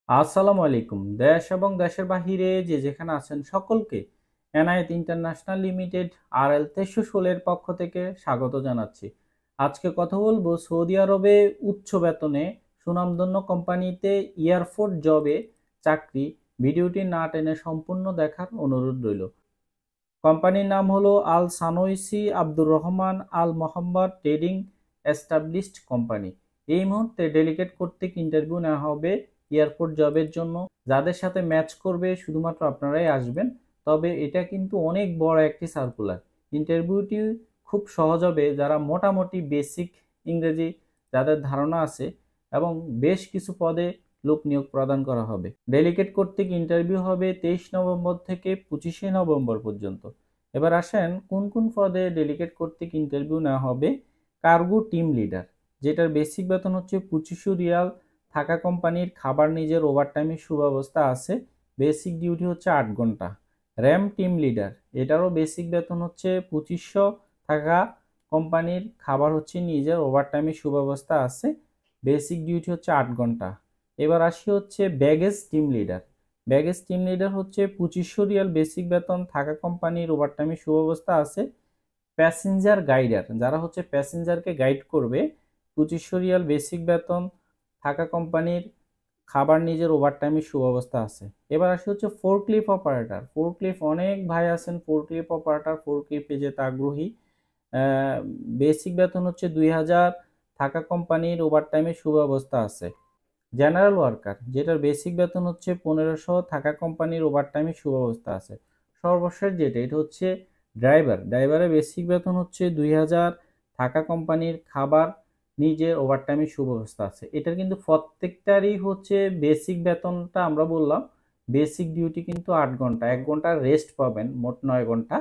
আসসালামু আলাইকুম। দেশ এবং দেশের বাহিরে যে যেখানে আছেন সকলকে এনায়েত ইন্টারন্যাশনাল লিমিটেড RL 1316 এর পক্ষ থেকে স্বাগত জানাচ্ছি। আজকে কথা বলবো সৌদি আরবে উচ্চ বেতনে সুনামধন্য কোম্পানিতে এয়ারফোর্স জবে চাকরি। ভিডিওটি না টেনে সম্পূর্ণ দেখার অনুরোধ রইল। কোম্পানির নাম হলো আল সানৌসি আব্দুর রহমান আল মোহাম্মদ ট্রেডিং এস্টাবলিশড কোম্পানি। এই মুহূর্তে ডেলিগেট কর্তৃক ইন্টারভিউ নেওয়া হবে এয়ারপোর্ট জবের জন্য। যাদের সাথে ম্যাচ করবে শুধুমাত্র আপনারাই আসবেন। তবে এটা কিন্তু অনেক বড় একটি সার্কুলার। ইন্টারভিউটি খুব সহজ হবে যারা মোটামুটি বেসিক ইংরেজি যাদের ধারণা আছে, এবং বেশ কিছু পদে লোক নিয়োগ প্রদান করা হবে। ডেলিগেট কর্তৃক ইন্টারভিউ হবে 23 নভেম্বর থেকে 25 নভেম্বর পর্যন্ত। এবার আসেন কোন কোন পদে ডেলিগেট কর্তৃক ইন্টারভিউ নেওয়া হবে। কার্গো টিম লিডার, যেটার বেসিক বেতন হচ্ছে 2500 রিয়াল। থাকা কোম্পানির খাবার নিজের, ওভারটাইমের সুব্যবস্থা আছে। বেসিক ডিউটি হচ্ছে 8 ঘন্টা। র্যাম টিম লিডার, এটারও বেসিক বেতন হচ্ছে 2500। থাকা কোম্পানির খাবার হচ্ছে নিজের, ওভারটাইমের সুব্যবস্থা আছে। বেসিক ডিউটি হচ্ছে 8 ঘন্টা। এবার আসি হচ্ছে baggage team leader. Baggage team leader হচ্ছে 2500 রিয়াল বেসিক বেতন। থাকা কোম্পানির, ওভারটাইমের সুব্যবস্থা আছে। প্যাসেঞ্জার গাইডার, যারা হচ্ছে প্যাসেঞ্জারকে গাইড করবে, 2500 রিয়াল বেসিক বেতন। থাকা কোম্পানির, খাবার নিজের, ওভারটাইমের সুব্যবস্থা আছে। এবার আসি হচ্ছে ফোরক্লিফ অপারেটর। ফোরক্লিফ অনেক ভাই আছেন ফোরক্লিফ অপারেটর, ফোরক্লিফে যেতে আগ্রহী। বেসিক বেতন হচ্ছে 2000। থাকা কোম্পানির, ওভারটাইমের সুব্যবস্থা আছে। জেনারেল ওয়ার্কার, যেটার বেসিক বেতন হচ্ছে 1500। থাকা কোম্পানির, ওভারটাইমের সুব্যবস্থা আছে। সর্বশেষ যেটা, এটা হচ্ছে ড্রাইভার। ড্রাইভারের বেসিক বেতন হচ্ছে 2000। থাকা কোম্পানির, খাবার নিজের, ওভারটাইমের সুব্যবস্থা আছে। এটার কিন্তু প্রত্যেকটারই হচ্ছে বেসিক বেতনটা আমরা বললাম। বেসিক ডিউটি কিন্তু 8 ঘন্টা, 1 ঘন্টা রেস্ট পাবেন, মোট 9 ঘন্টা।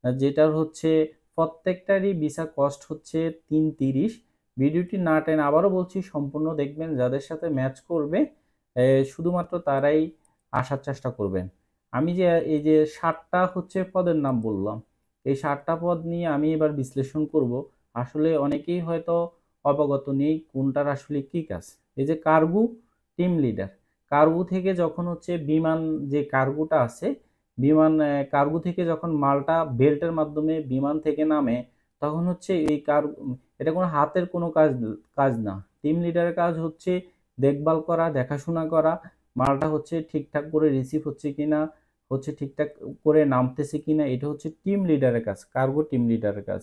যেটার হচ্ছে প্রত্যেকটারই ভিসা কস্ট হচ্ছে 330। ভিডিওটি না টেনে আবারও বলছি সম্পূর্ণ দেখবেন। যাদের সাথে ম্যাচ করবে শুধুমাত্র তারাই আসার চেষ্টা করবেন। আমি যে এই যে 7টা হচ্ছে পদের নাম বললাম, এই 7টা পদ নিয়ে আমি এবার বিশ্লেষণ করব। আসলে অনেকেই হয়তো অবগত নেই কোনটার আসলে কি কাজ। এই যে কার্গো টিম লিডার, কার্গো থেকে যখন হচ্ছে বিমান, যে কার্গোটা আছে বিমান, কার্গো থেকে যখন মালটা বেল্টের মাধ্যমে বিমান থেকে নামে, তখন হচ্ছে এই এটা কোনো হাতের কোনো কাজ কাজ না। টিম লিডারের কাজ হচ্ছে দেখভাল করা, দেখাশোনা করা, মালটা হচ্ছে ঠিকঠাক করে রিসিভ হচ্ছে কিনা, হচ্ছে ঠিকঠাক করে নামতেছে কিনা। এটা হচ্ছে টিম লিডারের কাজ, কার্গো টিম লিডারের কাজ।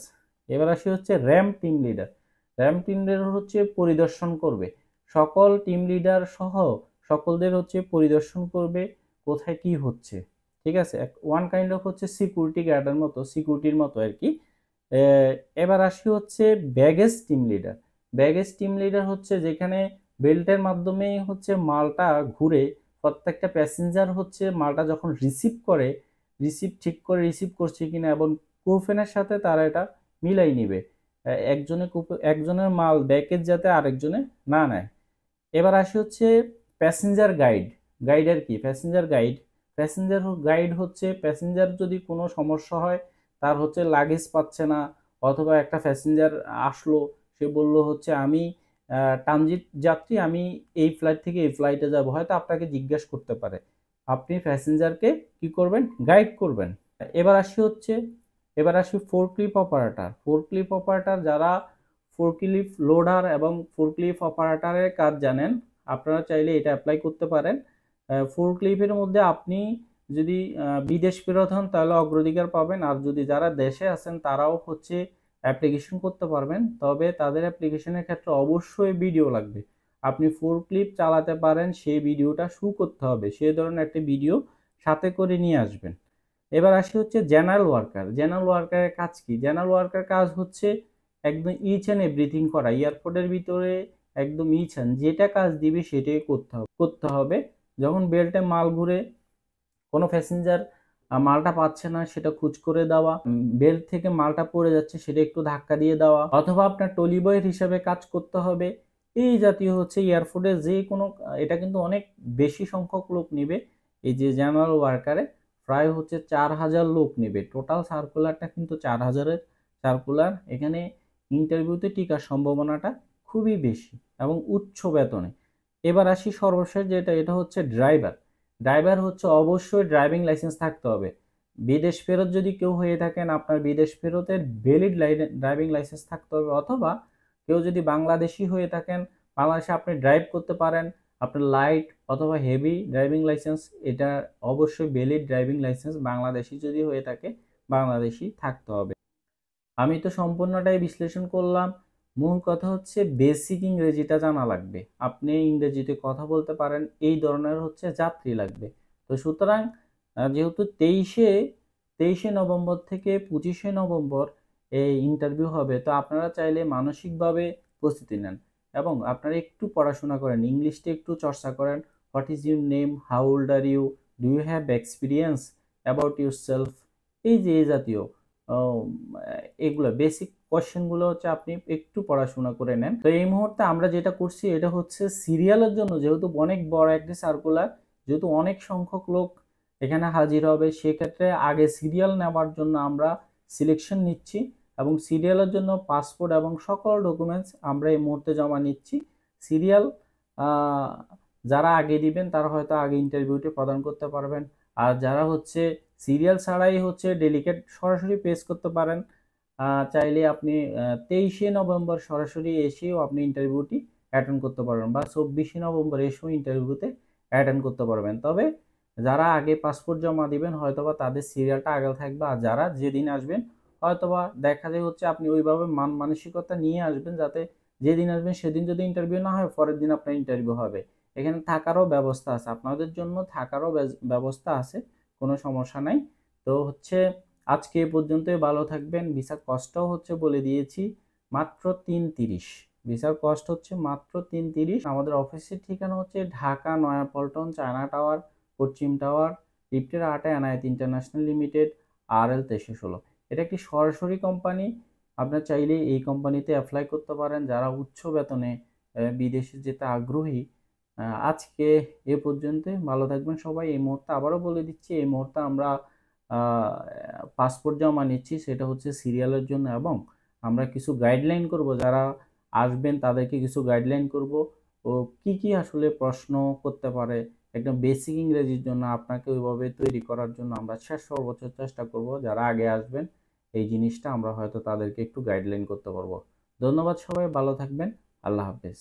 এবার আসি হচ্ছে RAM team leader. RAM team leader হচ্ছে পরিদর্শন করবে, সকল টিম লিডার সহ সকলদের হচ্ছে পরিদর্শন করবে কোথায় কি হচ্ছে। ঠিক আছে, ওয়ান কাইন্ড অফ হচ্ছে সিকিউরিটি গার্ডের মতো, সিকিউরিটির মতো আর কি। এবার আসি হচ্ছে baggage team leader. Baggage team leader হচ্ছে যেখানে বেল্টের মাধ্যমে হচ্ছে মালটা ঘুরে, প্রত্যেকটা প্যাসেঞ্জার হচ্ছে মালটা যখন রিসিভ করে, রিসিভ ঠিক করে রিসিভ করছে কিনা এবং কুফেনের সাথে তারা এটা মিলাই নিবে। একজনের মাল ব্যাগেজ যাতে আরেকজনে না নেয়। এবার আসি হচ্ছে প্যাসেঞ্জার গাইড। গাইডের কি প্যাসেঞ্জার গাইড। প্যাসেঞ্জার গাইড হচ্ছে প্যাসেঞ্জার যদি কোনো সমস্যা হয়, তার হচ্ছে লাগেজ পাচ্ছে না, অথবা একটা প্যাসেঞ্জার আসলো, সে বলল হচ্ছে আমি ট্রানজিট যাত্রী, আমি এই ফ্লাইট থেকে এই ফ্লাইটে যাব, হয়তো আপনাকে জিজ্ঞেস করতে পারে, আপনি প্যাসেঞ্জারকে কি করবেন, গাইড করবেন। এবার আসি হচ্ছে এবার আসি ফোরক্লিফ অপারেটর। ফোরক্লিফ অপারেটর যারা ফোরক্লিফ লোডার এবং ফোরক্লিফ অপারেটরের কাজ জানেন, আপনারা চাইলে এটা অ্যাপ্লাই করতে পারেন। ফোরক্লিফের মধ্যে আপনি যদি বিদেশ ফেরত হন তাহলে অগ্রাধিকার পাবেন, আর যদি যারা দেশে আছেন তারাও হচ্ছে অ্যাপ্লিকেশন করতে পারবেন। তবে তাদের অ্যাপ্লিকেশনের ক্ষেত্রে অবশ্যই ভিডিও লাগবে। আপনি ফোরক্লিফ চালাতে পারেন সেই ভিডিওটা শু করতে হবে, সেই ধরনের একটা ভিডিও সাথে করে নিয়ে আসবেন। এবার আসি হচ্ছে জেনারেল ওয়ার্কার। জেনারেল ওয়ার্কারের কাজ কি? জেনারেল ওয়ার্কার কাজ হচ্ছে একদম ইচ অ্যান্ড এভরিথিং করা। এয়ারপোর্টের ভিতরে একদম ইচ অ্যান্ড যেটা কাজ দিবে সেটাই করতে হবে। যখন বেল্টে মাল ঘুরে, কোনো প্যাসেঞ্জার মালটা পাচ্ছে না সেটা খুঁজ করে দেওয়া, বেল্ট থেকে মালটা পড়ে যাচ্ছে সেটা একটু ধাক্কা দিয়ে দেওয়া, অথবা আপনার টলি বয়ের হিসাবে কাজ করতে হবে। এই জাতীয় হচ্ছে এয়ারপোর্টে যে কোনো, এটা কিন্তু অনেক বেশি সংখ্যক লোক নিবে। এই যে জেনারেল ওয়ার্কারে প্রায় হচ্ছে 4000 লোক নেবে। টোটাল সার্কুলারটা কিন্তু 4000-এর সার্কুলার। এখানে ইন্টারভিউতে টিকার সম্ভাবনাটা খুবই বেশি এবং উচ্চ বেতনে। এবার আসি সর্বশেষ যেটা, এটা হচ্ছে ড্রাইভার। ড্রাইভার হচ্ছে অবশ্যই ড্রাইভিং লাইসেন্স থাকতে হবে। বিদেশ ফেরত যদি কেউ হয়ে থাকেন, আপনার বিদেশ ফেরতের ভ্যালিড ড্রাইভিং লাইসেন্স থাকতে হবে, অথবা কেউ যদি বাংলাদেশি হয়ে থাকেন, বাংলাদেশে আপনি ড্রাইভ করতে পারেন, আপনার লাইট অথবা হেভি ড্রাইভিং লাইসেন্স, এটা অবশ্যই ভ্যালিড ড্রাইভিং লাইসেন্স বাংলাদেশি যদি হয়ে থাকে বাংলাদেশি থাকতে হবে। আমি তো সম্পূর্ণটাই বিশ্লেষণ করলাম। মূল কথা হচ্ছে বেসিক ইংরেজিটা জানা লাগবে, আপনি ইংরেজিতে কথা বলতে পারেন এই ধরনের হচ্ছে যাত্রী লাগবে। তো সুতরাং যেহেতু তেইশে নভেম্বর থেকে 25শে নভেম্বর এই ইন্টারভিউ হবে, তো আপনারা চাইলে মানসিকভাবে প্রস্তুতি নেন এবং আপনারা একটু পড়াশোনা করেন, ইংলিশটা একটু চর্চা করেন। What is your name, how old are you, do you have experience about yourself, এই যে এই জাতীয় এগুলো বেসিক কোয়েশ্চেনগুলো হচ্ছে আপনি একটু পড়াশোনা করে নেন। তো এই মুহূর্তে আমরা যেটা করছি এটা হচ্ছে সিরিয়ালের জন্য, যেহেতু অনেক বড় একটি সার্কুলার, যেহেতু অনেক সংখ্যক লোক এখানে হাজির হবে, সেক্ষেত্রে আগে সিরিয়াল নেওয়ার জন্য আমরা সিলেকশন নিচ্ছি এবং সিরিয়ালের জন্য পাসপোর্ট এবং সকল ডকুমেন্টস আমরা এই মুহূর্তে জমা নিচ্ছি। সিরিয়াল যারা আগে দিবেন তারা হয়তো আগে ইন্টারভিউটি প্রদান করতে পারবেন, আর যারা হচ্ছে সিরিয়াল ছাড়াই হচ্ছে ডেলিকেট সরাসরি পেশ করতে পারেন, চাইলে আপনি 23শে নভেম্বর সরাসরি এসেও আপনি ইন্টারভিউটি অ্যাটেন্ড করতে পারবেন, বা 24শে নভেম্বর এসেও ইন্টারভিউতে অ্যাটেন্ড করতে পারবেন। তবে যারা আগে পাসপোর্ট জমা দিবেন হয়তোবা তাদের সিরিয়ালটা আগে থাকবে, আর যারা যেদিন আসবেন হয়তোবা দেখা যায় হচ্ছে আপনি ওইভাবে মানসিকতা নিয়ে আসবেন, যাতে যেদিন আসবেন সেদিন যদি ইন্টারভিউ না হয় পরের দিন আপনার ইন্টারভিউ হবে। এখানে থাকারও ব্যবস্থা আছে, আপনাদের জন্য থাকারও ব্যবস্থা আছে, কোনো সমস্যা নাই। তো হচ্ছে আজকে এ পর্যন্তই, ভালো থাকবেন। ভিসার কস্টটাও হচ্ছে বলে দিয়েছি, মাত্র 330। ভিসার কস্ট হচ্ছে মাত্র 330। আমাদের অফিসের ঠিকানা হচ্ছে ঢাকা নয়াপল্টন, চায়না টাওয়ার, পশ্চিম টাওয়ার, লিফটের 8 এনায়েত ইন্টারন্যাশনাল লিমিটেড, RL 2316। এটা একটি সরাসরি কোম্পানি, আপনার চাইলে এই কোম্পানিতে অ্যাপ্লাই করতে পারেন যারা উচ্চ বেতনে বিদেশে যেতে আগ্রহী। আজকে এ পর্যন্ত, ভালো থাকবেন সবাই। এই মুহূর্তে আবারও বলে দিচ্ছি, এই মুহূর্তে আমরা পাসপোর্ট জমা নিচ্ছি, সেটা হচ্ছে সিরিয়ালের জন্য, এবং আমরা কিছু গাইডলাইন করব, যারা আসবেন তাদেরকে কিছু গাইডলাইন করব ও কি কি আসলে প্রশ্ন করতে পারে একদম বেসিক ইংরেজির জন্য, আপনাকে ওইভাবে তৈরি করার জন্য আমরা সর্বোচ্চ চেষ্টা করব। যারা আগে আসবেন এই জিনিসটা আমরা হয়তো তাদেরকে একটু গাইডলাইন করতে পারবো। ধন্যবাদ সবাই, ভালো থাকবেন। আল্লাহ হাফেজ।